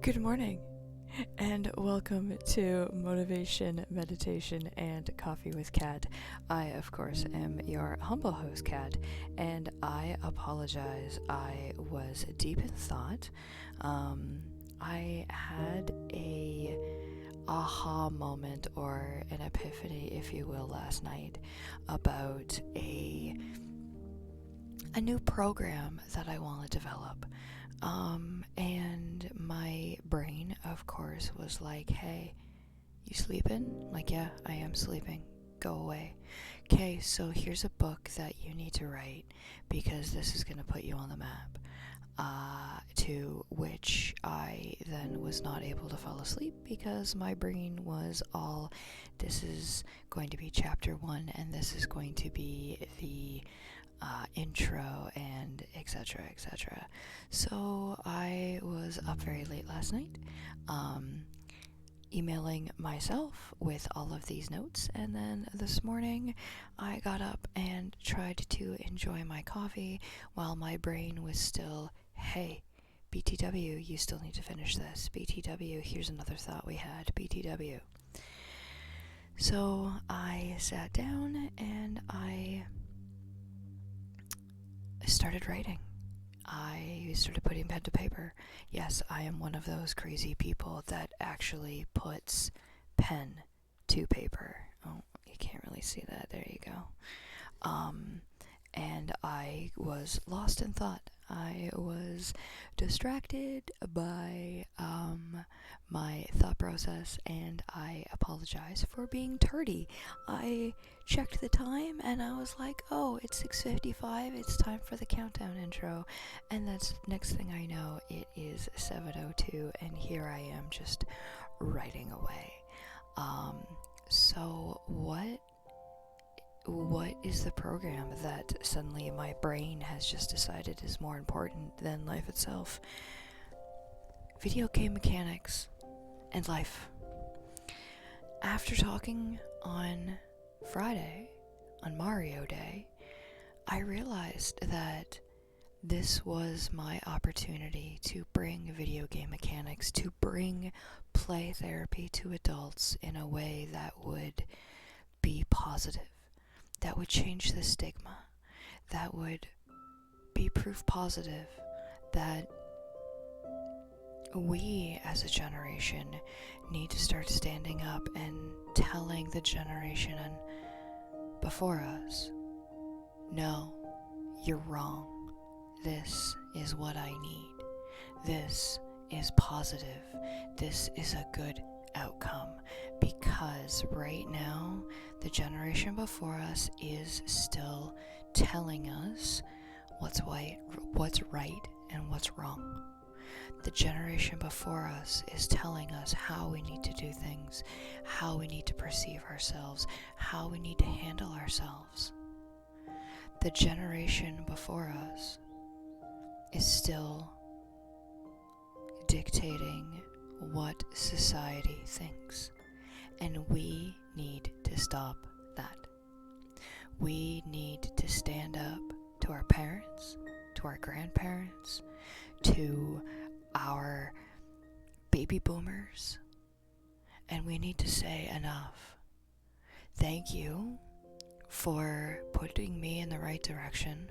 Good morning, and welcome to Motivation, Meditation, and Coffee with Kat. I, of course, am your humble host, Kat, and I apologize. I was deep in thought. I had a aha moment or an epiphany, if you will, last night about a new program that I want to develop. And my brain, of course, was like, hey, you sleeping? I'm like, yeah, I am sleeping. Go away. Okay, so here's a book that you need to write because this is going to put you on the map. To which I then was not able to fall asleep because my brain was all, this is going to be chapter 1 and this is going to be the intro and etc. etc. So I was up very late last night, emailing myself with all of these notes, and then this morning I got up and tried to enjoy my coffee while my brain was still, hey, BTW, you still need to finish this. BTW, here's another thought we had. BTW. So I sat down and I started writing. I started putting pen to paper. Yes, I am one of those crazy people that actually puts pen to paper. Oh, you can't really see that. There you go. And I was lost in thought. I was distracted by my thought process, and I apologize for being tardy. I checked the time and I was like, oh, it's 6:55, it's time for the countdown intro. And that's next thing I know, it is 7:02 and here I am just writing away. So what is the program that suddenly my brain has just decided is more important than life itself? Video game mechanics and life. After talking on Friday, on Mario Day, I realized that this was my opportunity to bring video game mechanics, to bring play therapy to adults in a way that would be positive, that would change the stigma, that would be proof positive that we as a generation need to start standing up and telling the generation before us, no, you're wrong. This is what I need. This is positive. This is a good outcome. Because right now, the generation before us is still telling us what's right and what's wrong. The generation before us is telling us how we need to do things, how we need to perceive ourselves, how we need to handle ourselves. The generation before us is still dictating what society thinks, and we need to stop that. We need to stand up to our parents, to our grandparents, to our baby boomers, and we need to say enough. Thank you for putting me in the right direction.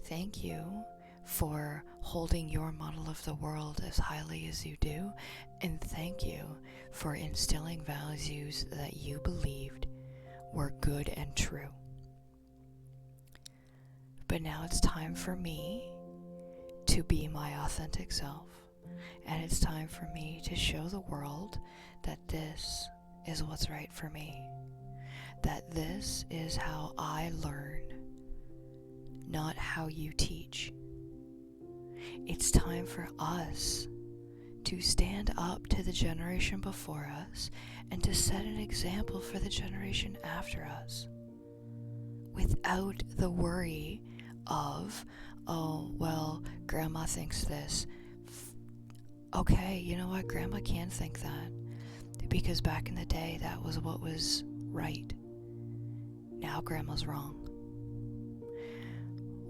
Thank you for holding your model of the world as highly as you do, and thank you for instilling values that you believed were good and true. But now it's time for me to be my authentic self, and it's time for me to show the world that this is what's right for me, that this is how I learn, not how you teach. It's time for us to stand up to the generation before us and to set an example for the generation after us without the worry of, oh, well, grandma thinks this. Okay, you know what? Grandma can think that because back in the day that was what was right. Now grandma's wrong.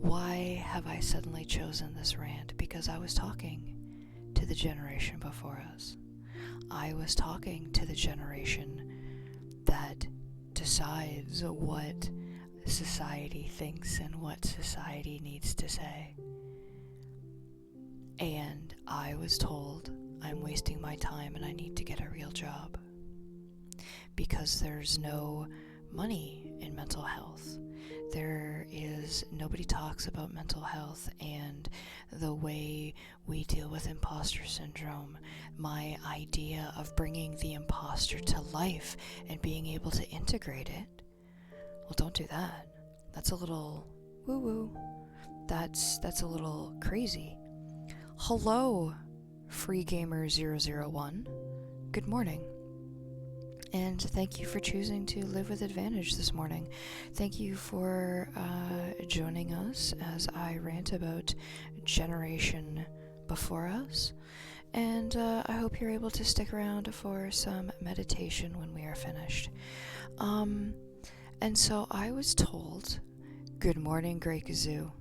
Why have I suddenly chosen this rant? Because I was talking to to the generation before us. I was talking to the generation that decides what society thinks and what society needs to say. And I was told I'm wasting my time and I need to get a real job because there's no money in mental health. Nobody talks about mental health and the way we deal with imposter syndrome. My idea of bringing the imposter to life and being able to integrate it, well, don't do that. That's a little woo-woo. That's a little crazy. Hello, FreeGamer001. Good morning. And thank you for choosing to live with advantage this morning. Thank you for joining us as I rant about generation before us. And I hope you're able to stick around for some meditation when we are finished. And so I was told, good morning, Great Gazoo.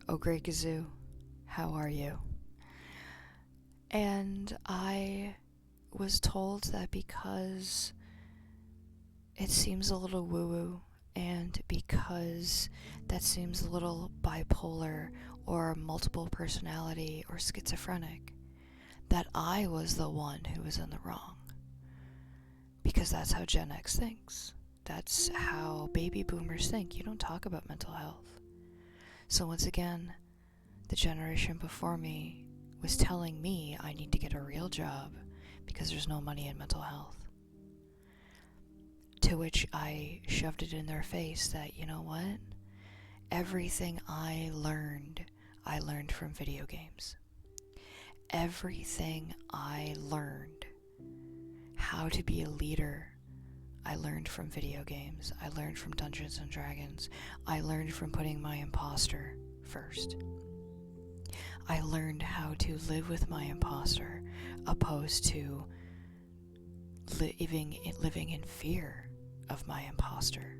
Oh, Great Gazoo, how are you? And I was told that because it seems a little woo-woo and because that seems a little bipolar or multiple personality or schizophrenic, that I was the one who was in the wrong. Because that's how Gen X thinks. That's how baby boomers think. You don't talk about mental health. So once again, the generation before me was telling me I need to get a real job because there's no money in mental health. To which I shoved it in their face that, you know what? Everything I learned from video games. Everything I learned, how to be a leader, I learned from video games. I learned from Dungeons and Dragons. I learned from putting my imposter first. I learned how to live with my imposter opposed to living in fear of my imposter.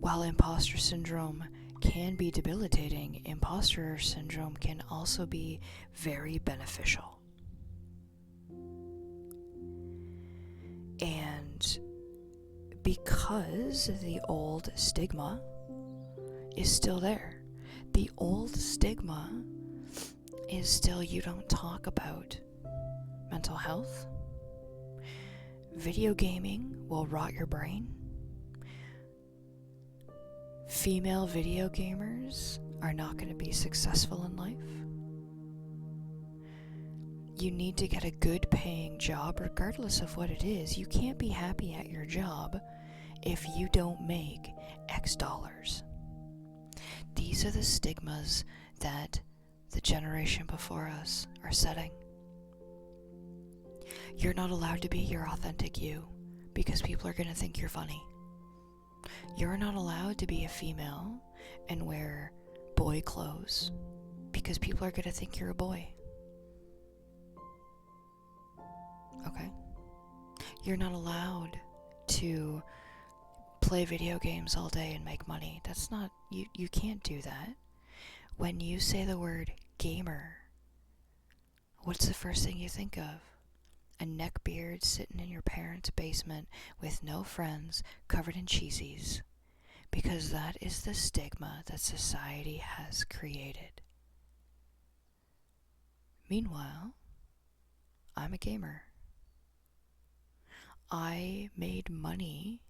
While imposter syndrome can be debilitating, imposter syndrome can also be very beneficial. And because the old stigma is still there, the old stigma is still you don't talk about mental health. Video gaming will rot your brain. Female video gamers are not going to be successful in life. You need to get a good paying job regardless of what it is. You can't be happy at your job if you don't make X dollars. These are the stigmas that the generation before us are setting. You're not allowed to be your authentic you because people are going to think you're funny. You're not allowed to be a female and wear boy clothes because people are going to think you're a boy. Okay? You're not allowed to play video games all day and make money. That's not, you can't do that. When you say the word gamer, what's the first thing you think of? A neckbeard sitting in your parents' basement with no friends, covered in cheesies. Because that is the stigma that society has created. Meanwhile, I'm a gamer. I made money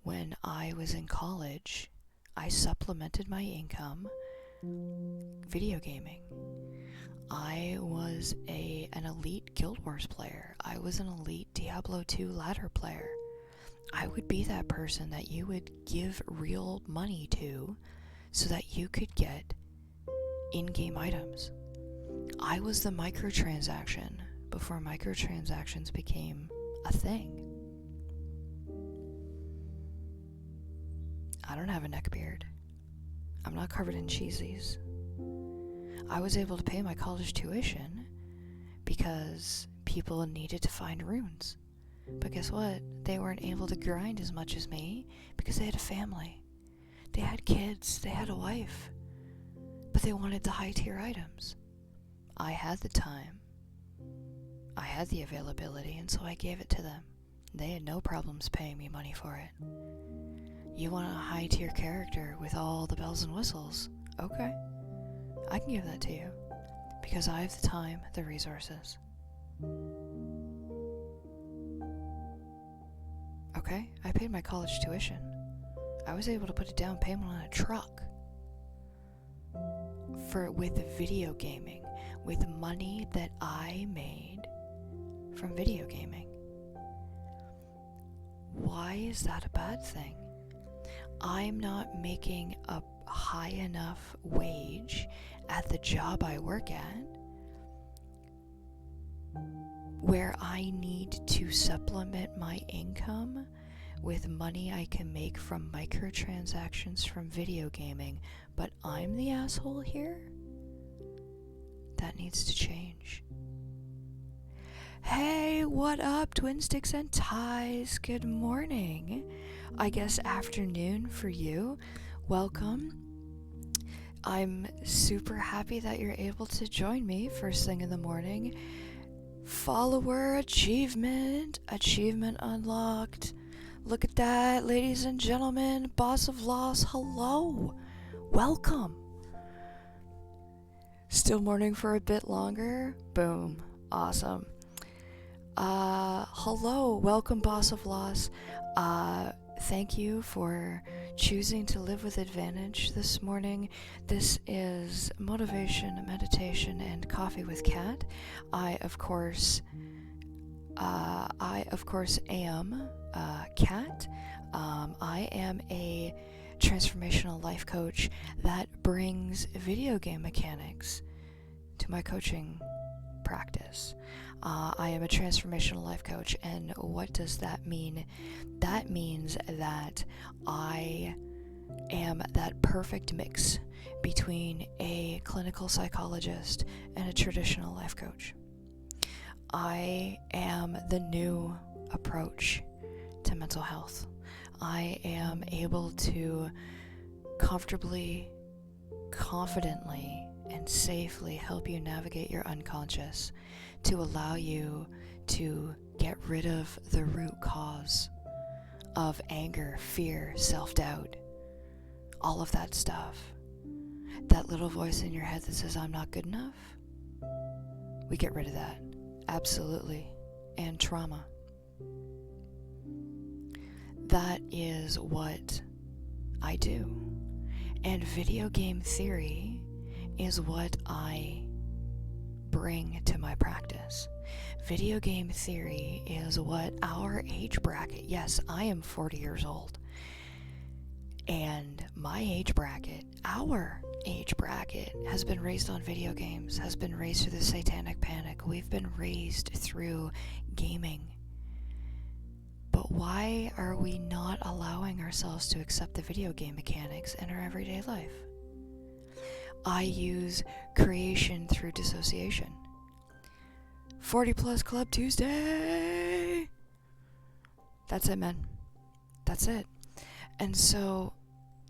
when I was in college. I supplemented my income video gaming. I was an elite Guild Wars player. I was an elite Diablo 2 ladder player. I would be that person that you would give real money to so that you could get in-game items. I was the microtransaction before microtransactions became a thing. I don't have a neckbeard. I'm not covered in cheesies. I was able to pay my college tuition because people needed to find runes. But guess what? They weren't able to grind as much as me because they had a family. They had kids. They had a wife. But they wanted the high-tier items. I had the time, I had the availability, and so I gave it to them. They had no problems paying me money for it. You want a high-tier character with all the bells and whistles? Okay, I can give that to you, because I have the time, the resources. Okay, I paid my college tuition. I was able to put a down payment on a truck with video gaming, with money that I made from video gaming. Why is that a bad thing? I'm not making a high enough wage at the job I work at where I need to supplement my income with money I can make from microtransactions from video gaming, but I'm the asshole here? That needs to change. Hey, what up, Twin Sticks and Ties? Good morning. I guess afternoon for you. Welcome. I'm super happy that you're able to join me first thing in the morning. Follower achievement unlocked. Look at that, ladies and gentlemen. Boss of Loss, hello. Welcome. Still morning for a bit longer? Boom. Awesome. Hello. Welcome, Boss of Loss. Thank you for choosing to live with advantage this morning. This is Motivation, Meditation, and Coffee with Kat. I, of course, am Kat. I am a transformational life coach that brings video game mechanics to my coaching practice. I am a transformational life coach, and what does that mean? That means that I am that perfect mix between a clinical psychologist and a traditional life coach. I am the new approach to mental health. I am able to comfortably, confidently, and safely help you navigate your unconscious to allow you to get rid of the root cause of anger, fear, self-doubt, all of that stuff. That little voice in your head that says, I'm not good enough, we get rid of that. Absolutely. And trauma. That is what I do. And video game theory is what I bring to my practice. Video game theory is what our age bracket, yes, I am 40 years old, and my age bracket, our age bracket, has been raised on video games, has been raised through the satanic panic. We've been raised through gaming. But why are we not allowing ourselves to accept the video game mechanics in our everyday life? I use creation through dissociation. 40 Plus Club Tuesday! That's it, man. That's it. And so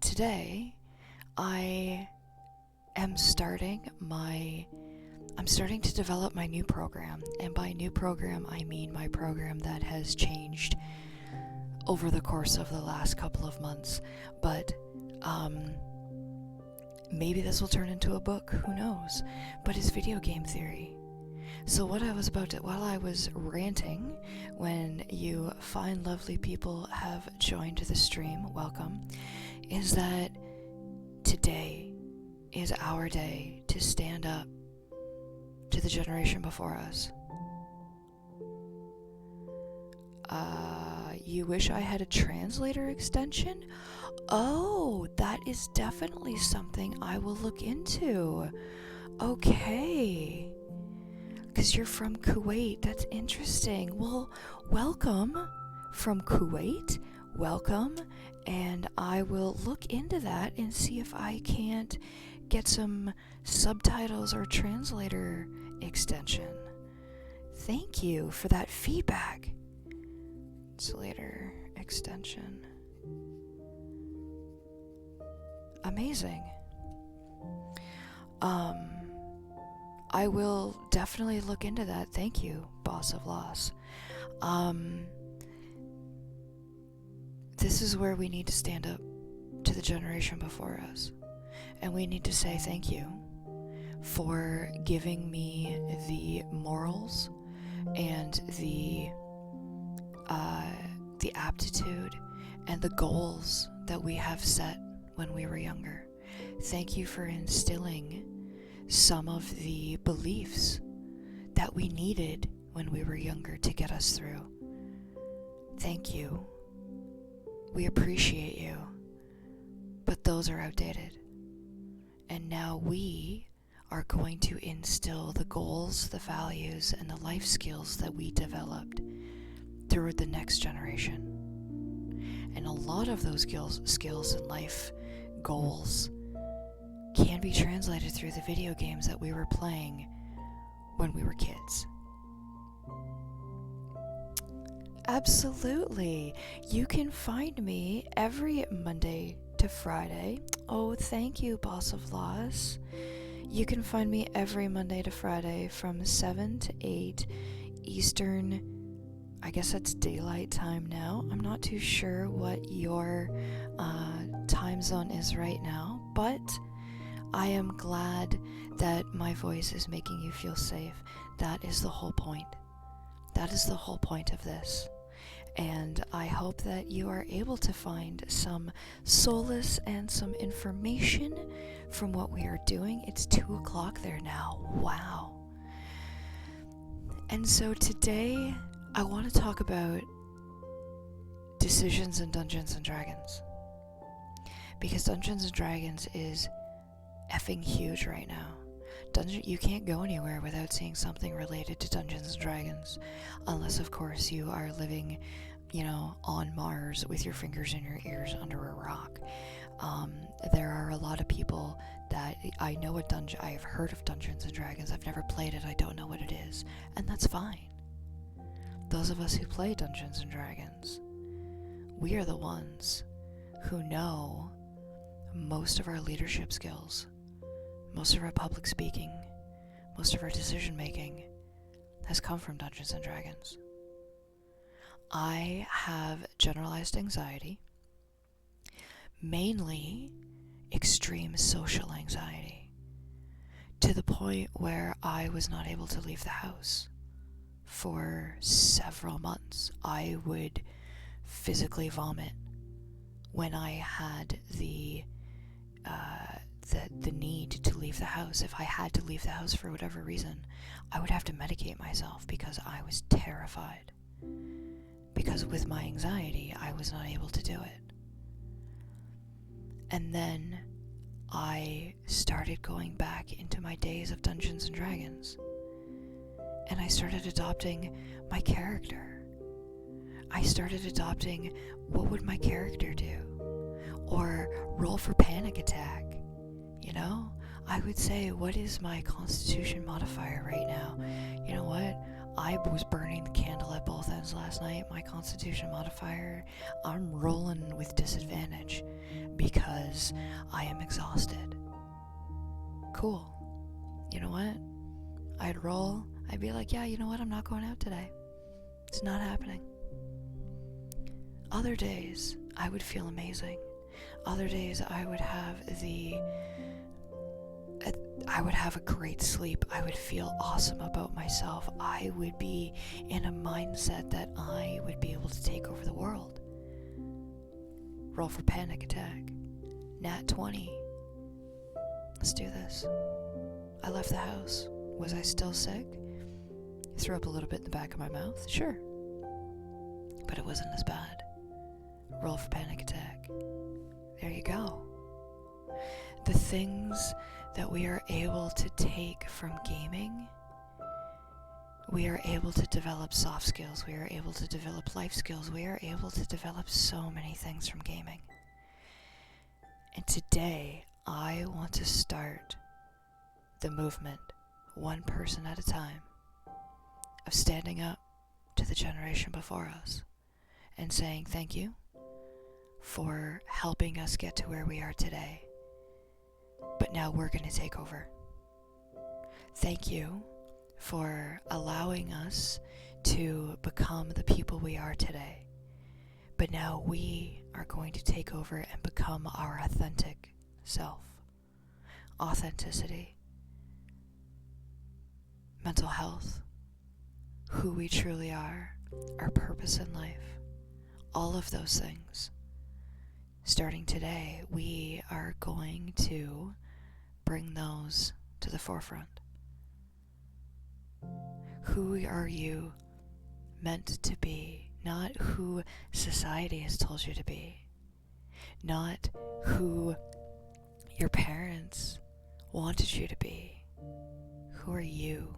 today I am starting to develop my new program. And by new program, I mean my program that has changed over the course of the last couple of months. But maybe this will turn into a book, who knows? But it's video game theory. So while I was ranting, when you fine lovely people have joined the stream, welcome, is that today is our day to stand up to the generation before us. You wish I had a translator extension? Oh, that is definitely something I will look into. Okay. Because you're from Kuwait. That's interesting. Well, welcome from Kuwait. Welcome. And I will look into that and see if I can't get some subtitles or translator extension. Thank you for that feedback. Translator extension. Amazing. I will definitely look into that. Thank you, Boss of Loss. This is where we need to stand up to the generation before us. And we need to say thank you for giving me the morals and the aptitude and the goals that we have set when we were younger. Thank you for instilling some of the beliefs that we needed when we were younger to get us through. Thank you. We appreciate you. But those are outdated. And now we are going to instill the goals, the values, and the life skills that we developed through the next generation. And a lot of those skills and life goals can be translated through the video games that we were playing when we were kids. Absolutely. You can find me every Monday to Friday. Oh, thank you, Boss of Loss. You can find me every Monday to Friday from 7 to 8 Eastern. I guess that's daylight time now. I'm not too sure what your time zone is right now, but I am glad that my voice is making you feel safe. That is the whole point. That is the whole point of this. And I hope that you are able to find some solace and some information from what we are doing. It's 2 o'clock there now. Wow. And so today I want to talk about decisions in Dungeons and Dragons. Because Dungeons and Dragons is effing huge right now. You can't go anywhere without seeing something related to Dungeons and Dragons, unless of course you are living, on Mars with your fingers in your ears under a rock. There are a lot of people that I know I've heard of Dungeons and Dragons. I've never played it. I don't know what it is, and that's fine. Those of us who play Dungeons and Dragons, we are the ones who know most of our leadership skills, most of our public speaking, most of our decision making has come from Dungeons and Dragons. I have generalized anxiety, mainly extreme social anxiety, to the point where I was not able to leave the house for several months. I would physically vomit when I had the need to leave the house. If I had to leave the house for whatever reason, I would have to medicate myself because I was terrified. Because with my anxiety, I was not able to do it. And then I started going back into my days of Dungeons and Dragons. And I started adopting my character. I started adopting what would my character do? Or roll for panic attack. I would say, what is my constitution modifier right now? You know what? I was burning the candle at both ends last night. My constitution modifier, I'm rolling with disadvantage because I am exhausted. Cool. You know what? I'd roll. I'd be like, yeah, you know what? I'm not going out today. It's not happening. Other days, I would feel amazing. Other days, I would have a great sleep. I would feel awesome about myself. I would be in a mindset that I would be able to take over the world. Roll for panic attack. Nat 20. Let's do this. I left the house. Was I still sick? Threw up a little bit in the back of my mouth? Sure. But it wasn't as bad. Roll for panic attack. There you go. The things that we are able to take from gaming, we are able to develop soft skills, we are able to develop life skills, we are able to develop so many things from gaming. And today, I want to start the movement, one person at a time, of standing up to the generation before us and saying thank you for helping us get to where we are today. But now we're going to take over. Thank you for allowing us to become the people we are today. But now we are going to take over and become our authentic self. Authenticity, mental health, who we truly are, our purpose in life, all of those things. Starting today, we are going to bring those to the forefront. Who are you meant to be? Not who society has told you to be. Not who your parents wanted you to be. Who are you?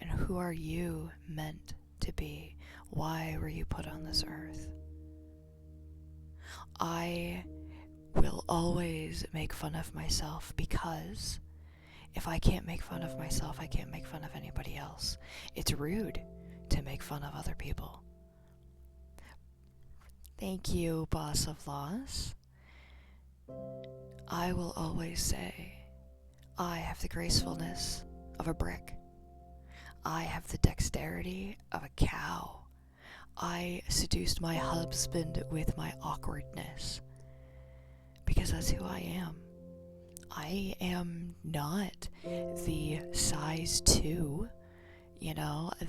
And who are you meant to be? Why were you put on this earth? I will always make fun of myself because if I can't make fun of myself, I can't make fun of anybody else. It's rude to make fun of other people. Thank you, Boss of Loss. I will always say, I have the gracefulness of a brick. I have the dexterity of a cow. I seduced my husband with my awkwardness. Because that's who I am. I am not the size 2,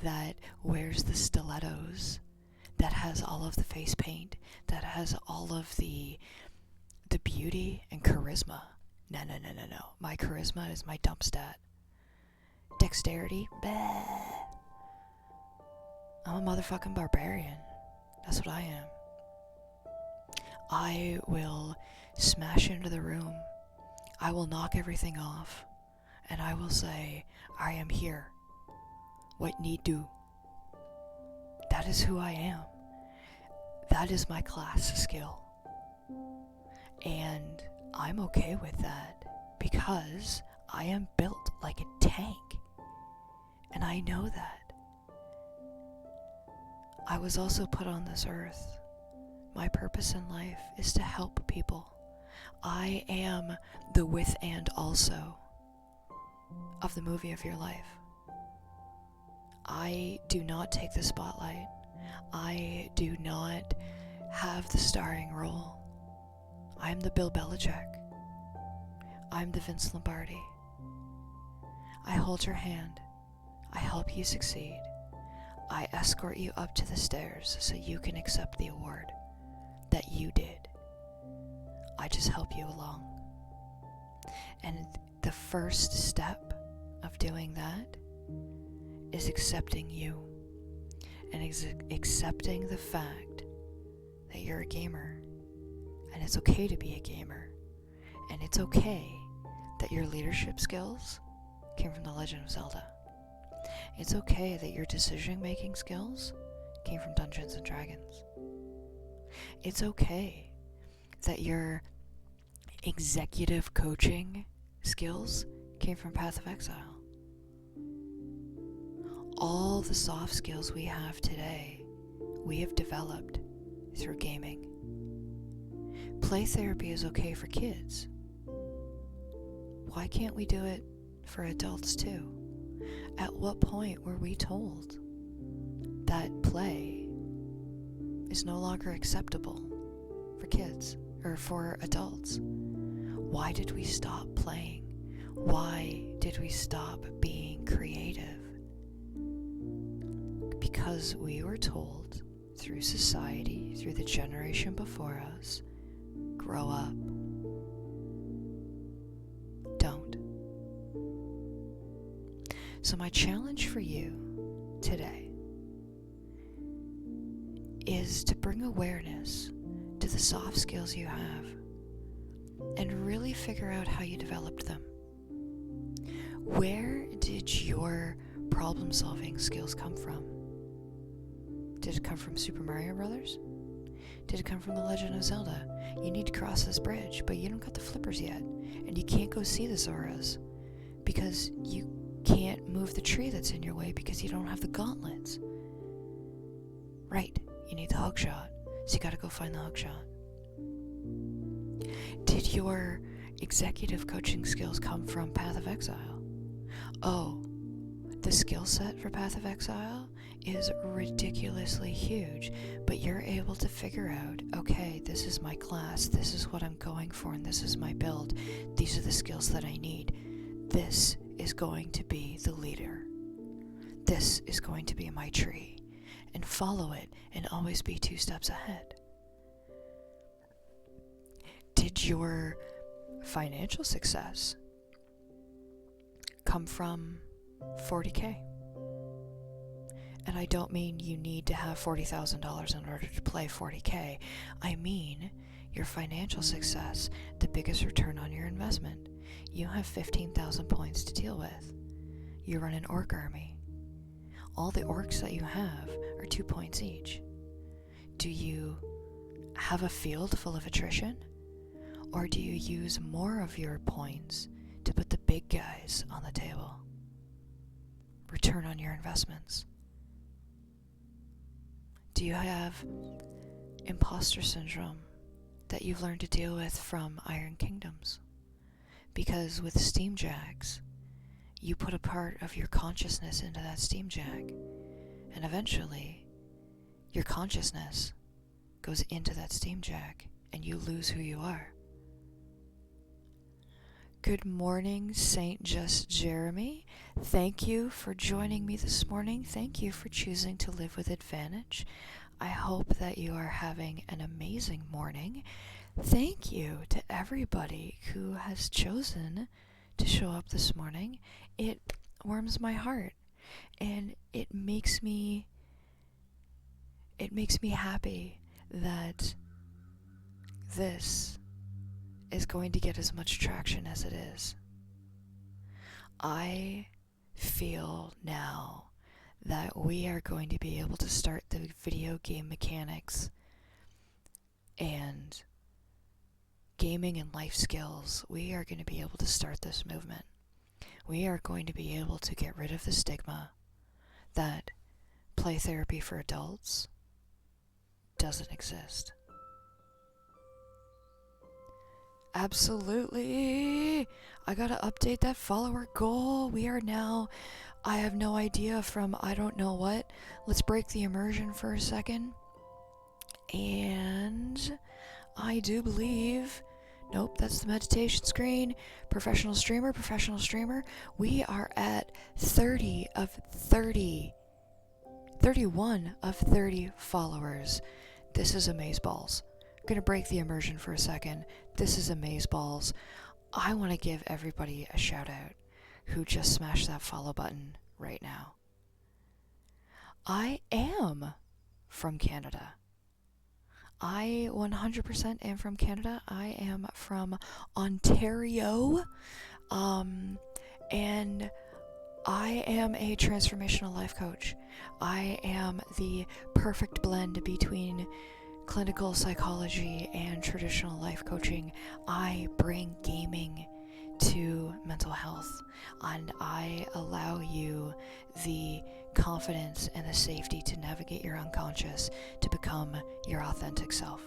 that wears the stilettos, that has all of the face paint, that has all of the beauty and charisma. No. My charisma is my dump stat. Dexterity? Bah. I'm a motherfucking barbarian. That's what I am. I will smash into the room. I will knock everything off. And I will say, I am here. What need do? That is who I am. That is my class skill. And I'm okay with that because I am built like a tank. And I know that. I was also put on this earth. My purpose in life is to help people. I am the with and also of the movie of your life. I do not take the spotlight. I do not have the starring role. I am the Bill Belichick. I'm the Vince Lombardi. I hold your hand. I help you succeed. I escort you up to the stairs so you can accept the award that you did. I just help you along. And the first step of doing that is accepting you and accepting the fact that you're a gamer. And it's okay to be a gamer. And it's okay that your leadership skills came from The Legend of Zelda. It's okay that your decision-making skills came from Dungeons and Dragons. It's okay that your executive coaching skills came from Path of Exile. All the soft skills we have today, we have developed through gaming. Play therapy is okay for kids. Why can't we do it for adults too? At what point were we told that play is no longer acceptable for kids or for adults? Why did we stop playing? Why did we stop being creative? Because we were told through society, through the generation before us, grow up. Don't. So my challenge for you today is to bring awareness to the soft skills you have and really figure out how you developed them. Where did your problem-solving skills come from? Did it come from Super Mario Brothers? Did it come from The Legend of Zelda? You need to cross this bridge, but you don't got the flippers yet, and you can't go see the Zoras because you can't move the tree that's in your way because you don't have the gauntlets. Right, you need the hook shot, so you gotta go find the hook shot. Did your executive coaching skills come from Path of Exile? oh, the skill set for Path of Exile is ridiculously huge, but you're able to figure out, okay, this is my class, this is what I'm going for, and this is my build. These are the skills that I need. This is going to be the leader. This is going to be my tree. And follow it and always be 2 steps ahead. Did your financial success come from 40K? And I don't mean you need to have $40,000 in order to play 40K. I mean your financial success, the biggest return on your investment. You have 15,000 points to deal with. You run an orc army. All the orcs that you have are 2 points each. Do you have a field full of attrition? Or do you use more of your points to put the big guys on the table? Return on your investments. Do you have imposter syndrome that you've learned to deal with from Iron Kingdoms? Because with Steamjacks, you put a part of your consciousness into that Steamjack, and eventually your consciousness goes into that Steamjack and you lose who you are. Good morning, Saint Just Jeremy. Thank you for joining me this morning. Thank you for choosing to live with advantage. I hope that you are having an amazing morning. Thank you to everybody who has chosen to show up this morning. It warms my heart, and it makes me happy that this is going to get as much traction as it is. I feel now that we are going to be able to start the video game mechanics and gaming and life skills. We are going to be able to start this movement. We are going to be able to get rid of the stigma that play therapy for adults doesn't exist. Absolutely. I gotta update that follower goal. We are now, I have no idea from I don't know what. Let's break the immersion for a second. And I do believe, nope, that's the meditation screen. Professional streamer. We are at 31 of 30 followers. This is amazeballs. Gonna break the immersion for a second. This is amazeballs. I want to give everybody a shout out who just smashed that follow button right now. I am from Canada. I 100% am from Canada. I am from Ontario. And I am a transformational life coach. I am the perfect blend between clinical psychology and traditional life coaching. I bring gaming to mental health, and I allow you the confidence and the safety to navigate your unconscious, to become your authentic self,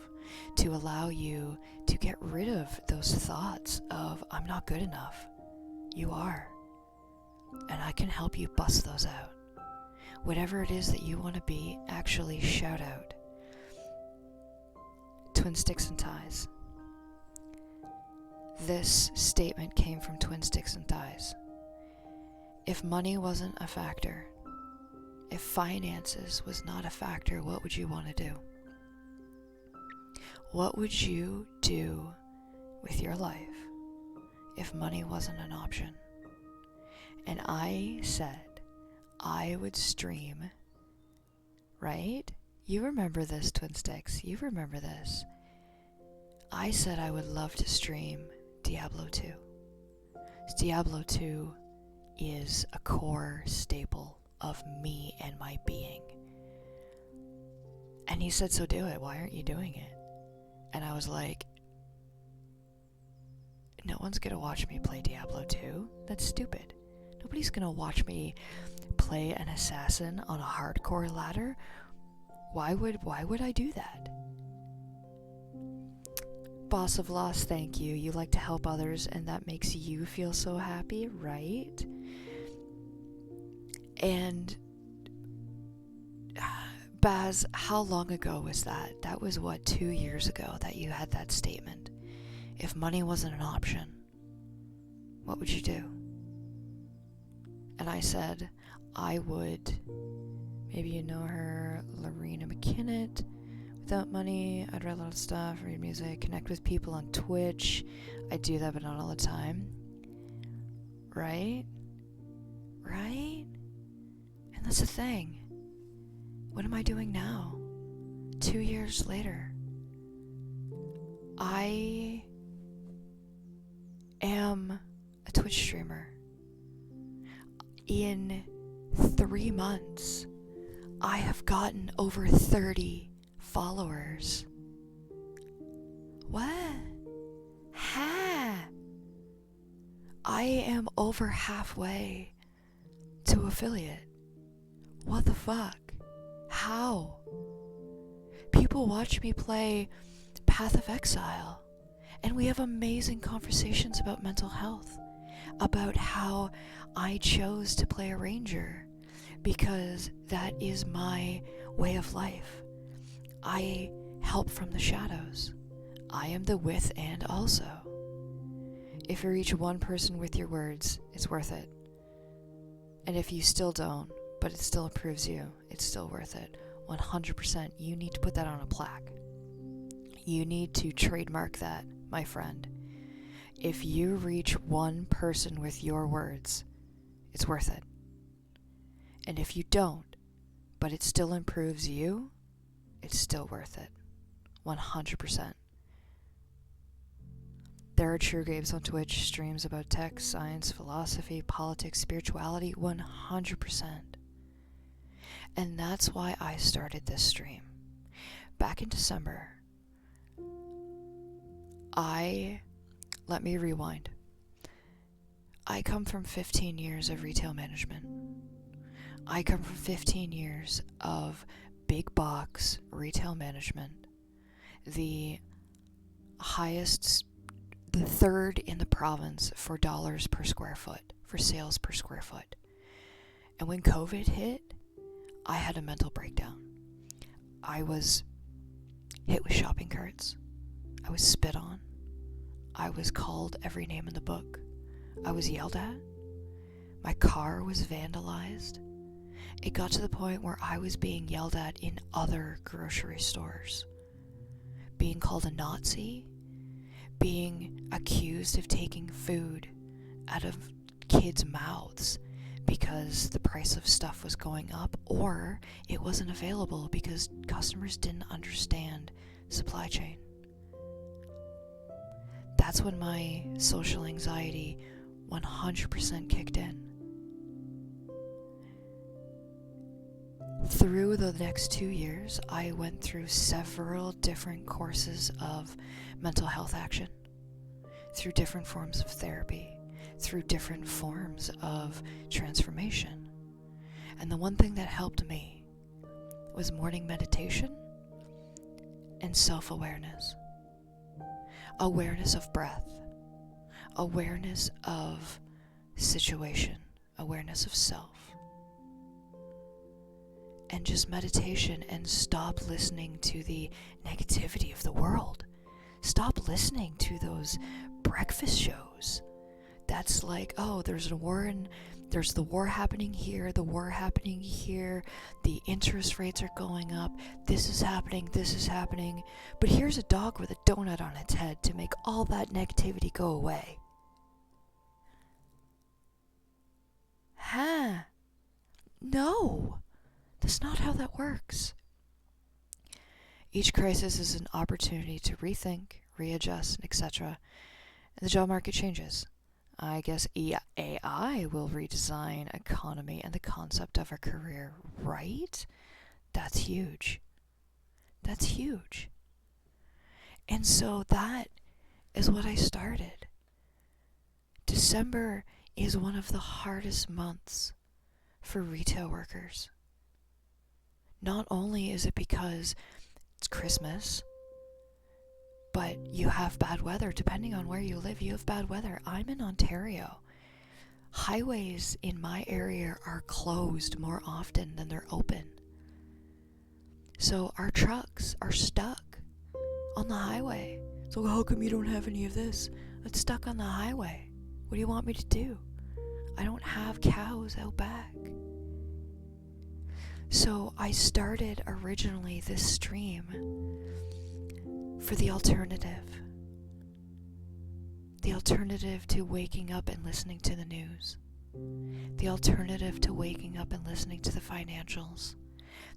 to allow you to get rid of those thoughts of I'm not good enough. You are, and I can help you bust those out. Whatever it is that you want to be, actually shout out. Twin Sticks and Ties. This statement came from Twin Sticks and Ties. If money wasn't a factor, if finances was not a factor, what would you want to do? What would you do with your life if money wasn't an option? And I said I would stream, right? You remember this, Twin Sticks. You remember this. I said I would love to stream Diablo 2. Diablo 2 is a core staple of me and my being. And he said, so do it. Why aren't you doing it? And I was like, no one's gonna watch me play Diablo 2. That's stupid. Nobody's gonna watch me play an assassin on a hardcore ladder. Why would I do that? Boss of Loss, thank you. You like to help others, and that makes you feel so happy, right? And Baz, how long ago was that? That was 2 years ago that you had that statement. If money wasn't an option, what would you do? And I said, I would, maybe you know her, Lorena McKinnon. Without money, I'd write a lot of stuff, read music, connect with people on Twitch. I do that, but not all the time. Right? Right? And that's the thing. What am I doing now? 2 years later. I am a Twitch streamer. In 3 months, I have gotten over 30 followers. What? Ha! I am over halfway to affiliate. What the fuck? How? People watch me play Path of Exile, and we have amazing conversations about mental health, about how I chose to play a ranger, because that is my way of life. I help from the shadows. I am the with and also. If you reach one person with your words, it's worth it. And if you still don't, but it still improves you, it's still worth it. 100%. You need to put that on a plaque. You need to trademark that, my friend. If you reach one person with your words, it's worth it. And if you don't, but it still improves you, it's still worth it. 100%. There are true games on Twitch, streams about tech, science, philosophy, politics, spirituality, 100%. And that's why I started this stream. Back in December, let me rewind. I come from 15 years of retail management. I come from 15 years of big box retail management. The third in the province for dollars per square foot, for sales per square foot. And when COVID hit, I had a mental breakdown. I was hit with shopping carts. I was spit on. I was called every name in the book. I was yelled at. My car was vandalized. It got to the point where I was being yelled at in other grocery stores. Being called a Nazi. Being accused of taking food out of kids' mouths because the price of stuff was going up, or it wasn't available because customers didn't understand supply chain. That's when my social anxiety 100% kicked in. Through the next 2 years, I went through several different courses of mental health action, through different forms of therapy, through different forms of transformation. And the one thing that helped me was morning meditation and self-awareness. Awareness of breath, awareness of situation, awareness of self. And just meditation, and stop listening to the negativity of the world. Stop listening to those breakfast shows. That's like, oh, there's the war happening here, the war happening here, the interest rates are going up, this is happening, but here's a dog with a donut on its head to make all that negativity go away. Huh? No, that's not how that works. Each crisis is an opportunity to rethink, readjust, etc. And the job market changes. I guess AI will redesign economy and the concept of a career, right? That's huge. That's huge. And so that is what I started. December is one of the hardest months for retail workers. Not only is it because it's Christmas, but you have bad weather. Depending on where you live, you have bad weather. I'm in Ontario. highways in my area are closed more often than they're open. So our trucks are stuck on the highway. So how come you don't have any of this? It's stuck on the highway. What do you want me to do? I don't have cows out back. So I started originally this stream for the alternative. The alternative to waking up and listening to the news. The alternative to waking up and listening to the financials.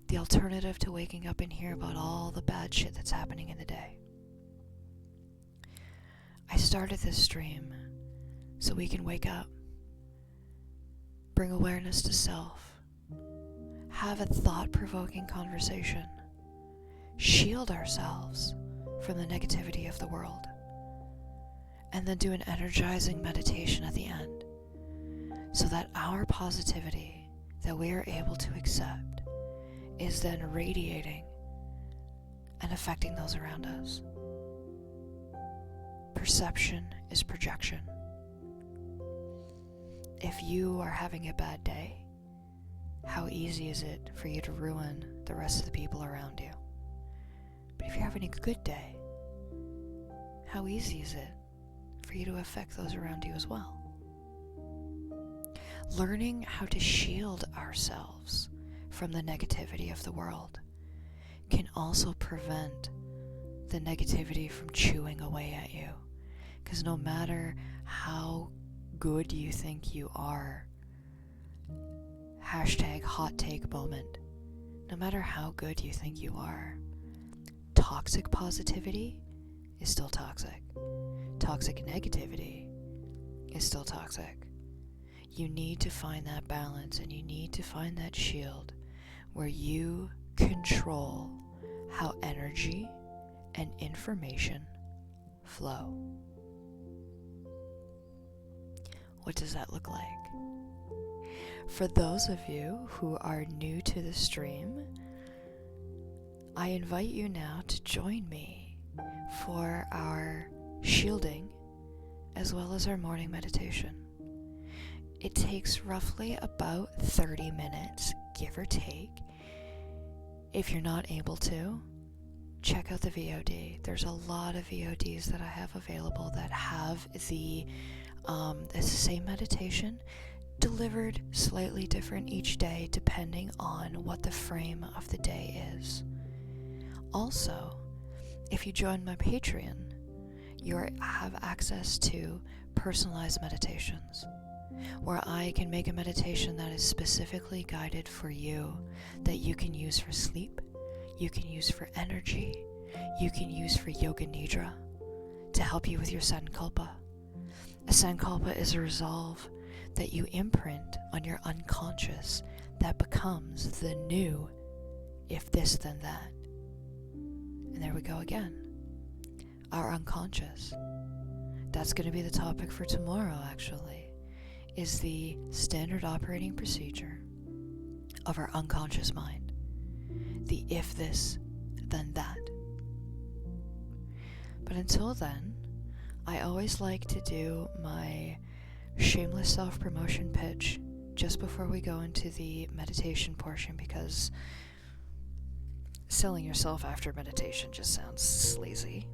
The alternative to waking up and hear about all the bad shit that's happening in the day. I started this stream so we can wake up, bring awareness to self, have a thought-provoking conversation, shield ourselves from the negativity of the world, and then do an energizing meditation at the end so that our positivity that we are able to accept is then radiating and affecting those around us. Perception is projection. If you are having a bad day, how easy is it for you to ruin the rest of the people around you? But if you're having a good day, how easy is it for you to affect those around you as well? Learning how to shield ourselves from the negativity of the world can also prevent the negativity from chewing away at you. Because no matter how good you think you are, #hot take moment, no matter how good you think you are, toxic positivity is still toxic. Toxic negativity is still toxic. You need to find that balance, and you need to find that shield where you control how energy and information flow. What does that look like? For those of you who are new to the stream, I invite you now to join me for our shielding as well as our morning meditation. It takes roughly about 30 minutes, give or take. If you're not able to, check out the VOD. There's a lot of VODs that I have available that have it's the same meditation, delivered slightly different each day depending on what the frame of the day is. Also, if you join my Patreon, you have access to personalized meditations, where I can make a meditation that is specifically guided for you, that you can use for sleep, you can use for energy, you can use for yoga nidra, to help you with your sankalpa. A sankalpa is a resolve that you imprint on your unconscious that becomes the new if this then that. And there we go again. Our unconscious. That's going to be the topic for tomorrow, actually, is the standard operating procedure of our unconscious mind. The if this then that. But until then, I always like to do my shameless self-promotion pitch just before we go into the meditation portion, because selling yourself after meditation just sounds sleazy.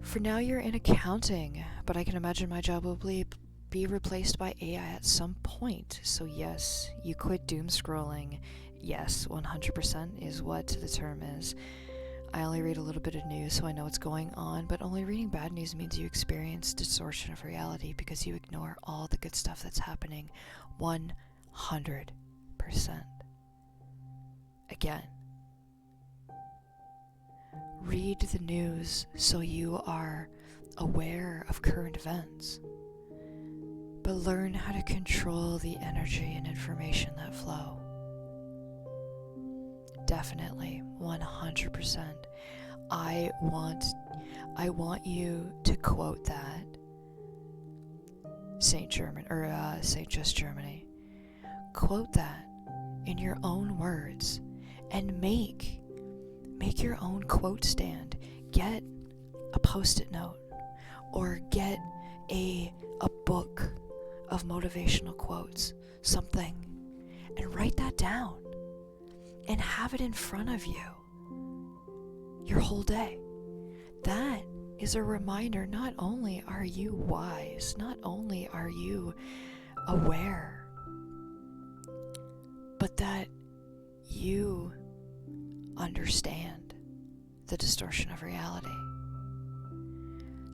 For now, you're in accounting, but I can imagine my job will be replaced by AI at some point. So yes, you quit doom scrolling. Yes, 100% is what the term is. I only read a little bit of news, so I know what's going on, but only reading bad news means you experience distortion of reality because you ignore all the good stuff that's happening 100%. Again, read the news so you are aware of current events, but learn how to control the energy and information that flow. Definitely, 100%. I want you to quote that Saint Just Germany. Quote that in your own words and make your own quote stand. Get a post-it note or get a book of motivational quotes, something, and write that down and have it in front of you your whole day. That is a reminder, not only are you wise, not only are you aware, but that you understand the distortion of reality.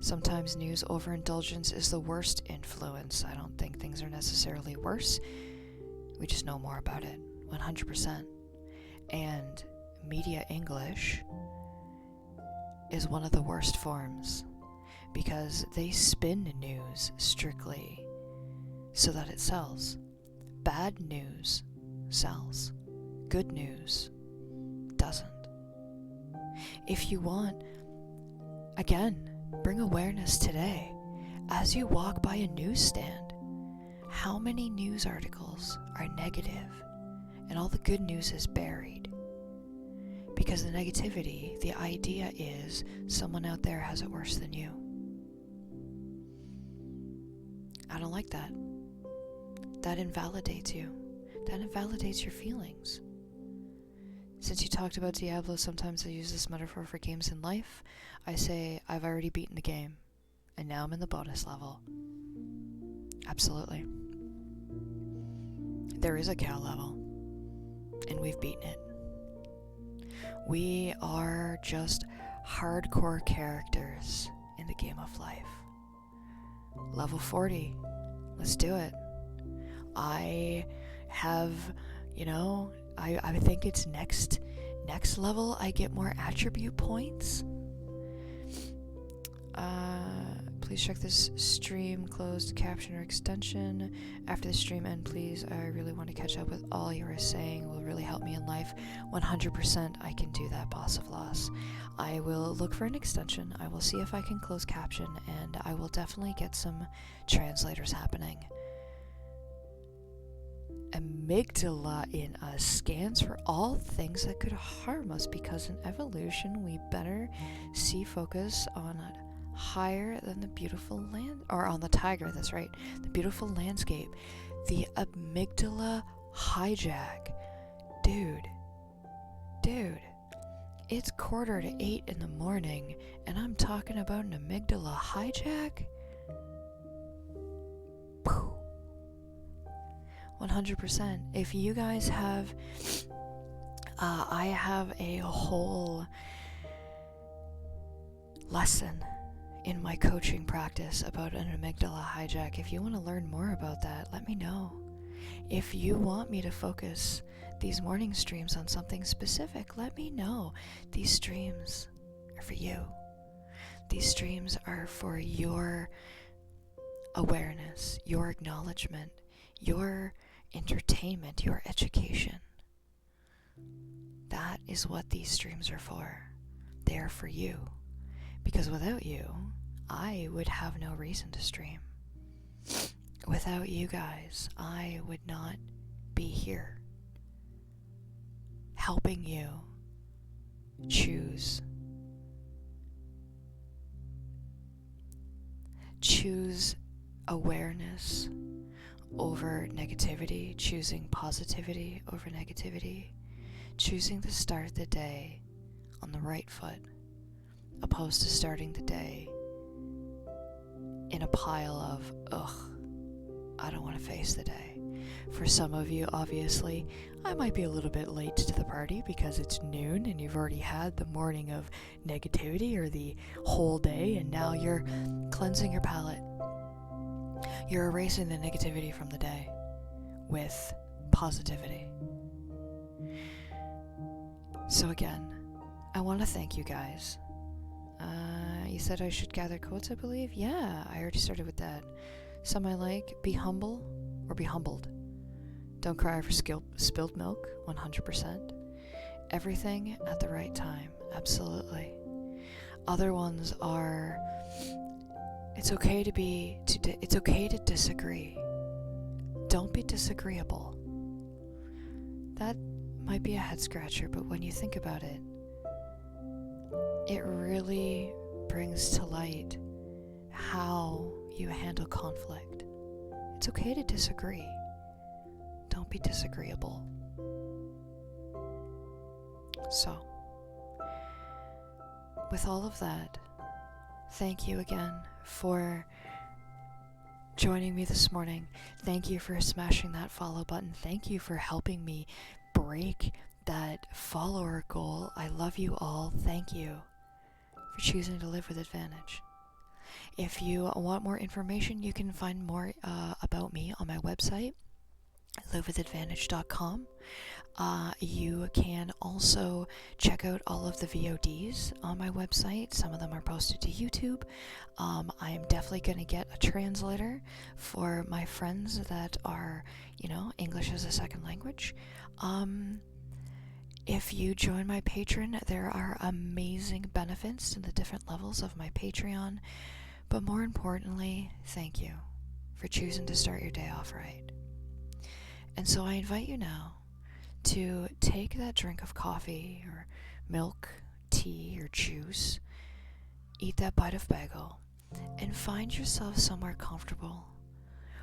Sometimes news overindulgence is the worst influence. I don't think things are necessarily worse. We just know more about it, 100%. And media English is one of the worst forms because they spin news strictly so that it sells. Bad news sells. Good news doesn't. If you want, again, bring awareness today as you walk by a newsstand. How many news articles are negative and all the good news is buried? Because the negativity, the idea is someone out there has it worse than you. I don't like that. That invalidates you. That invalidates your feelings. Since you talked about Diablo, sometimes I use this metaphor for games in life. I say, I've already beaten the game, and now I'm in the bonus level. Absolutely. There is a cow level, and we've beaten it. We are just hardcore characters in the game of life. Level 40. Let's do it. I have, I think it's next level I get more attribute points. Please check this stream closed caption or extension. After the stream end, please. I really want to catch up with all you are saying. It will really help me in life. 100% I can do that, Boss of Loss. I will look for an extension. I will see if I can close caption, and I will definitely get some translators happening. Amygdala in us scans for all things that could harm us, because in evolution we better see focus on higher than the beautiful land, or on the tiger, that's right, the beautiful landscape. The amygdala hijack. Dude, it's 7:45 in the morning and I'm talking about an amygdala hijack? 100%. If you guys have, I have a whole lesson in my coaching practice about an amygdala hijack. If you want to learn more about that, let me know. If you want me to focus these morning streams on something specific, let me know. These streams are for you. These streams are for your awareness, your acknowledgement, your entertainment, your education. That is what these streams are for. They are for you. Because without you, I would have no reason to stream. Without you guys, I would not be here helping you choose awareness over negativity, choosing positivity over negativity, choosing to start the day on the right foot, opposed to starting the day in a pile of, I don't want to face the day. For some of you, obviously, I might be a little bit late to the party because it's noon and you've already had the morning of negativity or the whole day, and now you're cleansing your palate. You're erasing the negativity from the day with positivity. So again, I want to thank you guys. You said I should gather quotes, I believe? Yeah, I already started with that. Some I like: be humble or be humbled. Don't cry over spilled milk, 100%. Everything at the right time, absolutely. Other ones are, it's okay to disagree. Don't be disagreeable. That might be a head scratcher, but when you think about it, it really brings to light how you handle conflict. it's okay to disagree. Don't be disagreeable. So, with all of that, thank you again for joining me this morning. Thank you for smashing that follow button. Thank you for helping me break that follower goal. I love you all. Thank you for choosing to live with advantage. If you want more information, you can find more about me on my website, livewithadvantage.com. You can also check out all of the VODs on my website. Some of them are posted to YouTube. I am definitely going to get a translator for my friends that are, English as a second language. If you join my Patreon, there are amazing benefits to the different levels of my Patreon. But more importantly, thank you for choosing to start your day off right. And so I invite you now to take that drink of coffee or milk, tea, or juice, eat that bite of bagel, and find yourself somewhere comfortable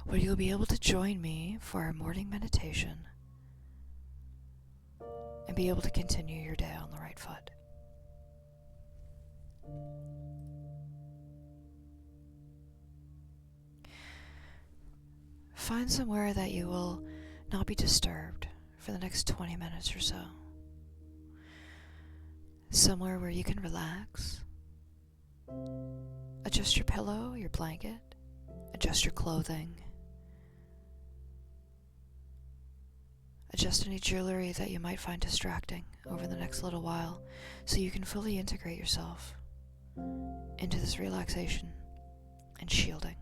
where you'll be able to join me for our morning meditation and be able to continue your day on the right foot. Find somewhere that you will not be disturbed for the next 20 minutes or so. Somewhere where you can relax. Adjust your pillow, your blanket, adjust your clothing. Adjust any jewelry that you might find distracting over the next little while so you can fully integrate yourself into this relaxation and shielding.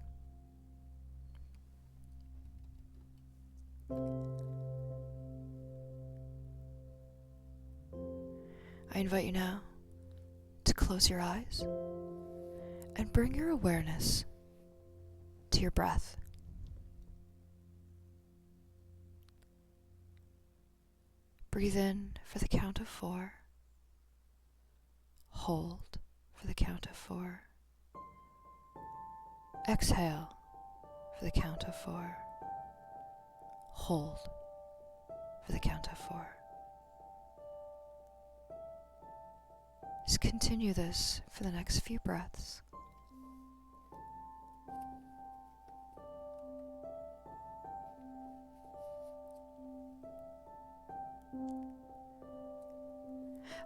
I invite you now to close your eyes and bring your awareness to your breath. Breathe in for the count of 4. Hold for the count of 4. Exhale for the count of 4. Hold for the count of 4. Just continue this for the next few breaths.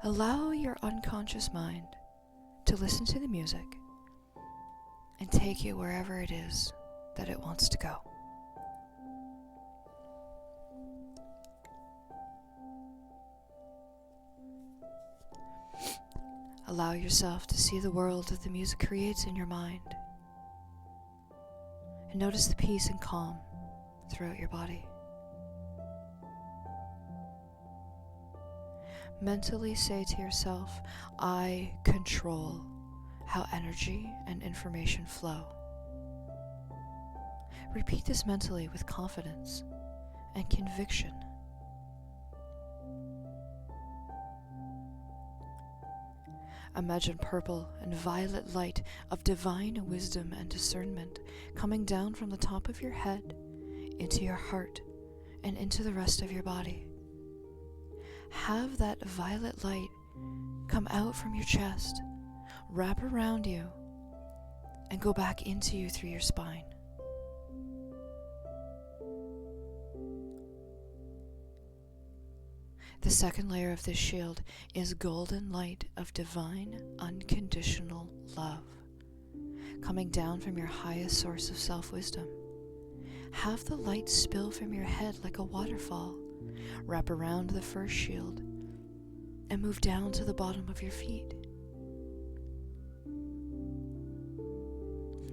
Allow your unconscious mind to listen to the music and take you wherever it is that it wants to go. Allow yourself to see the world that the music creates in your mind. And notice the peace and calm throughout your body. Mentally say to yourself, I control how energy and information flow. Repeat this mentally with confidence and conviction. Imagine purple and violet light of divine wisdom and discernment coming down from the top of your head into your heart and into the rest of your body. Have that violet light come out from your chest, wrap around you, and go back into you through your spine. The second layer of this shield is golden light of divine, unconditional love, coming down from your highest source of self-wisdom. Have the light spill from your head like a waterfall, wrap around the first shield, and move down to the bottom of your feet.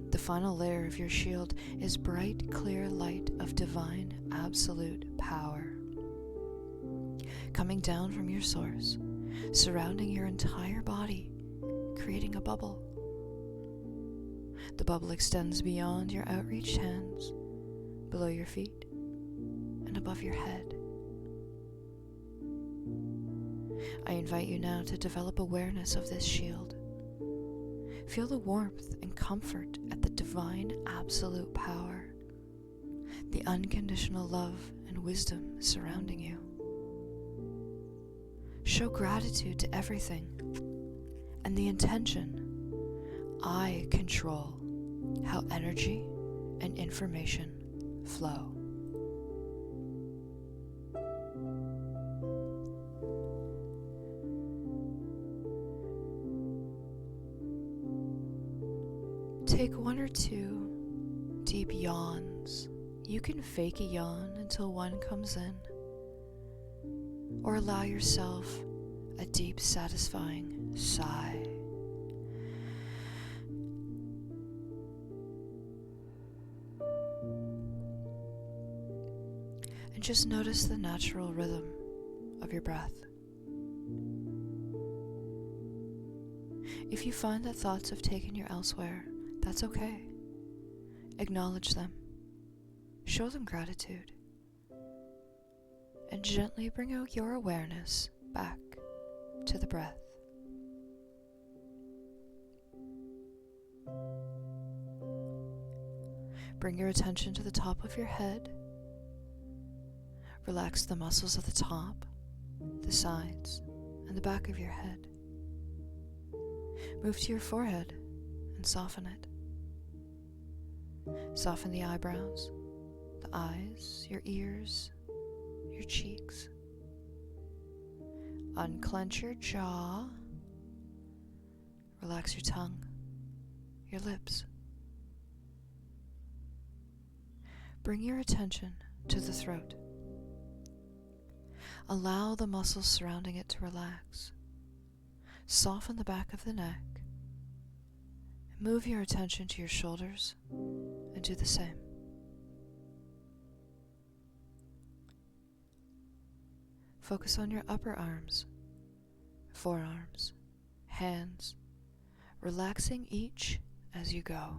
The final layer of your shield is bright, clear light of divine, absolute power, coming down from your source, surrounding your entire body, creating a bubble. The bubble extends beyond your outreached hands, below your feet, and above your head. I invite you now to develop awareness of this shield. Feel the warmth and comfort at the divine absolute power. the unconditional love and wisdom surrounding you. Show gratitude to everything and the intention, I control how energy and information flow. Take 1 or 2 deep yawns. You can fake a yawn until one comes in, or allow yourself a deep, satisfying sigh. And just notice the natural rhythm of your breath. If you find that thoughts have taken you elsewhere, that's okay. Acknowledge them. Show them gratitude. And gently bring out your awareness back to the breath. Bring your attention to the top of your head. Relax the muscles of the top, the sides, and the back of your head. Move to your forehead and soften it. Soften the eyebrows, the eyes, your ears, your cheeks. Unclench your jaw. Relax your tongue, your lips. Bring your attention to the throat. Allow the muscles surrounding it to relax. Soften the back of the neck. Move your attention to your shoulders and do the same. Focus on your upper arms, forearms, hands, relaxing each as you go.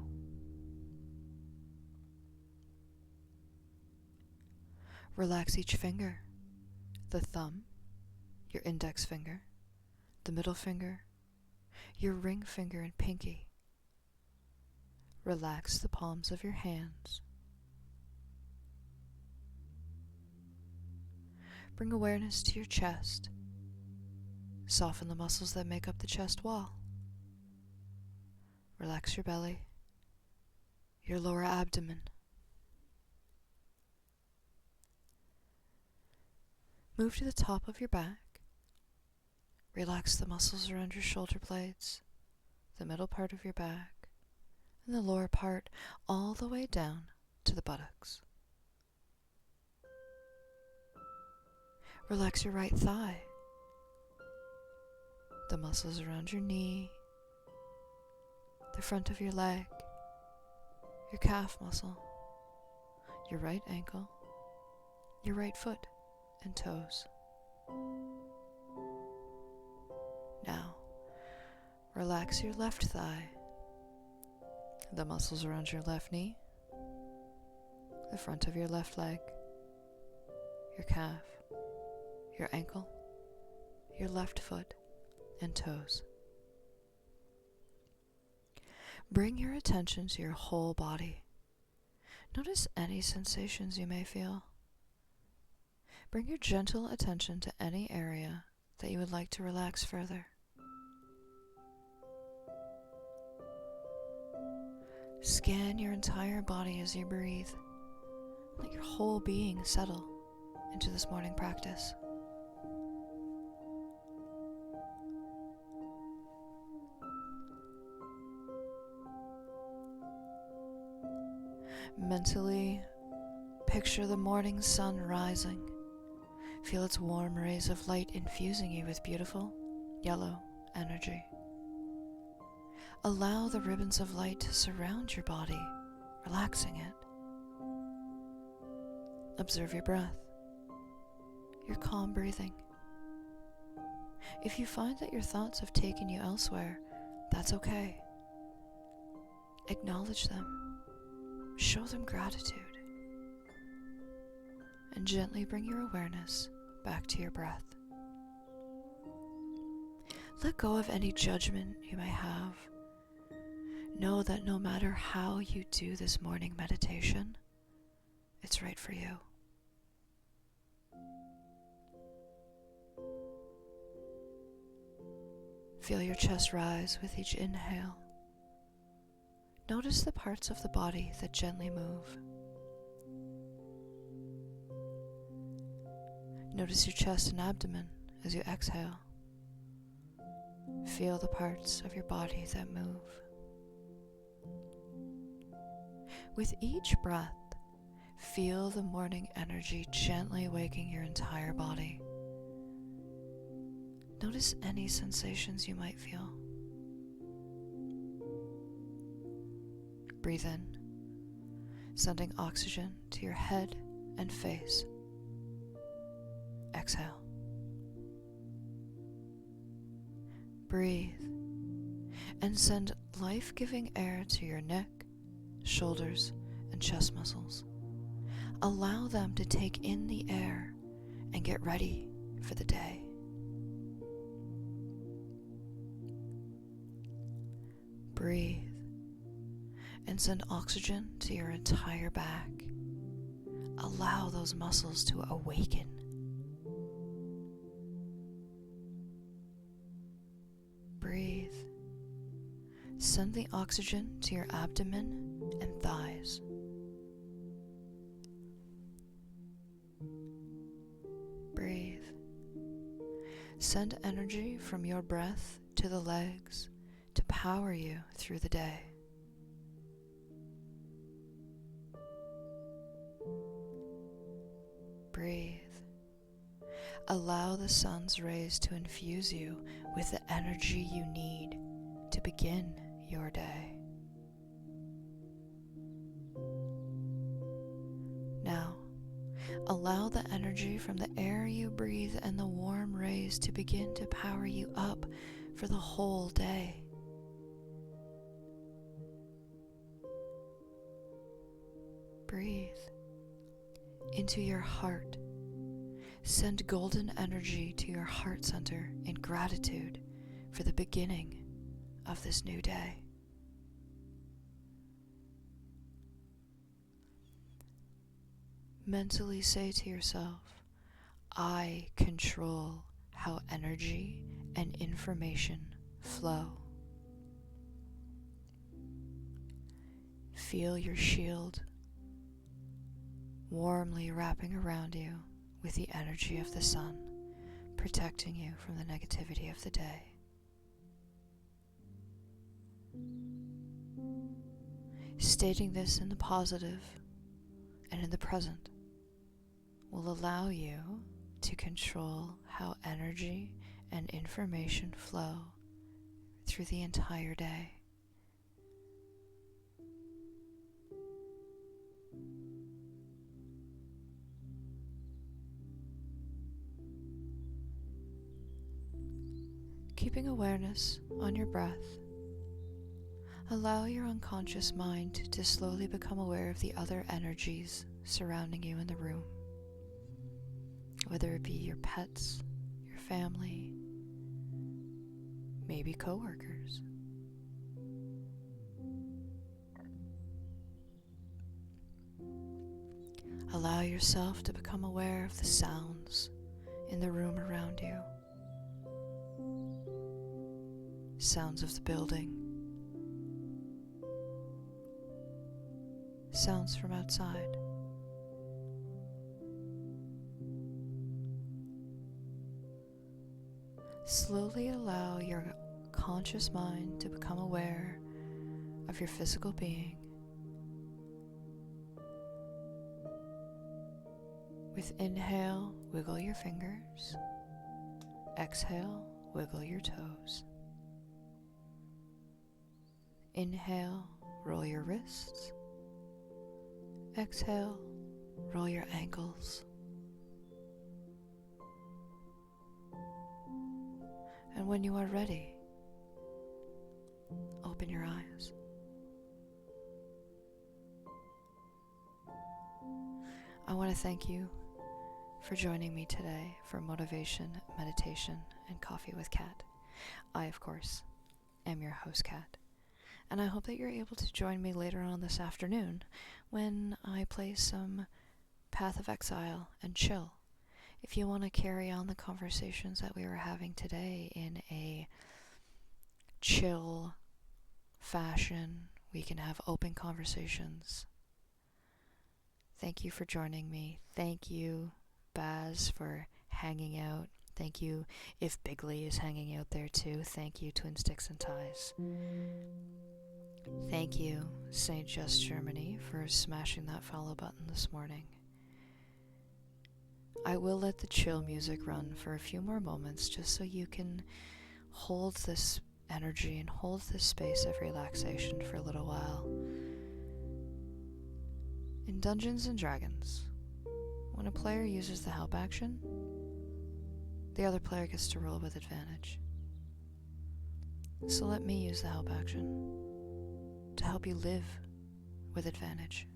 Relax each finger, the thumb, your index finger, the middle finger, your ring finger and pinky. Relax the palms of your hands. Bring awareness to your chest. Soften the muscles that make up the chest wall. Relax your belly, your lower abdomen. Move to the top of your back. Relax the muscles around your shoulder blades, the middle part of your back, and the lower part all the way down to the buttocks. Relax your right thigh, the muscles around your knee, the front of your leg, your calf muscle, your right ankle, your right foot and toes. Now, relax your left thigh, the muscles around your left knee, the front of your left leg, your calf, your ankle, your left foot, and toes. Bring your attention to your whole body. Notice any sensations you may feel. Bring your gentle attention to any area that you would like to relax further. Scan your entire body as you breathe. Let your whole being settle into this morning practice. Mentally, picture the morning sun rising. Feel its warm rays of light infusing you with beautiful, yellow energy. Allow the ribbons of light to surround your body, relaxing it. Observe your breath, your calm breathing. If you find that your thoughts have taken you elsewhere, that's okay. Acknowledge them. Show them gratitude. And gently bring your awareness back to your breath. Let go of any judgment you may have. Know that no matter how you do this morning meditation, it's right for you. Feel your chest rise with each inhale. Notice the parts of the body that gently move. Notice your chest and abdomen as you exhale. Feel the parts of your body that move. With each breath, feel the morning energy gently waking your entire body. Notice any sensations you might feel. Breathe in, sending oxygen to your head and face. Exhale. Breathe and send life-giving air to your neck, shoulders, and chest muscles. Allow them to take in the air and get ready for the day. Breathe and send oxygen to your entire back. Allow those muscles to awaken. Breathe. Send the oxygen to your abdomen and thighs. Breathe. Send energy from your breath to the legs to power you through the day. Breathe. Allow the sun's rays to infuse you with the energy you need to begin your day. Now, allow the energy from the air you breathe and the warm rays to begin to power you up for the whole day. Breathe into your heart. Send golden energy to your heart center in gratitude for the beginning of this new day. Mentally say to yourself, I control how energy and information flow. Feel your shield warmly wrapping around you with the energy of the sun, protecting you from the negativity of the day. Stating this in the positive and in the present will allow you to control how energy and information flow through the entire day. Keeping awareness on your breath, allow your unconscious mind to slowly become aware of the other energies surrounding you in the room, whether it be your pets, your family, maybe coworkers. Allow yourself to become aware of the sounds in the room around you. Sounds of the building, sounds from outside. Slowly allow your conscious mind to become aware of your physical being. With inhale, wiggle your fingers. Exhale, wiggle your toes. Inhale, roll your wrists. Exhale, roll your ankles. And when you are ready, open your eyes. I want to thank you for joining me today for Motivation, Meditation, and Coffee with Kat. I, of course, am your host, Kat. And I hope that you're able to join me later on this afternoon when I play some Path of Exile and chill. If you want to carry on the conversations that we were having today in a chill fashion, we can have open conversations. Thank you for joining me. Thank you, Baz, for hanging out. Thank you if Bigley is hanging out there too. Thank you, Twin Sticks and Ties. Thank you, St. Just Germany, for smashing that follow button this morning. I will let the chill music run for a few more moments just so you can hold this energy and hold this space of relaxation for a little while. In Dungeons & Dragons, when a player uses the help action, the other player gets to roll with advantage. So let me use the help action to help you live with advantage.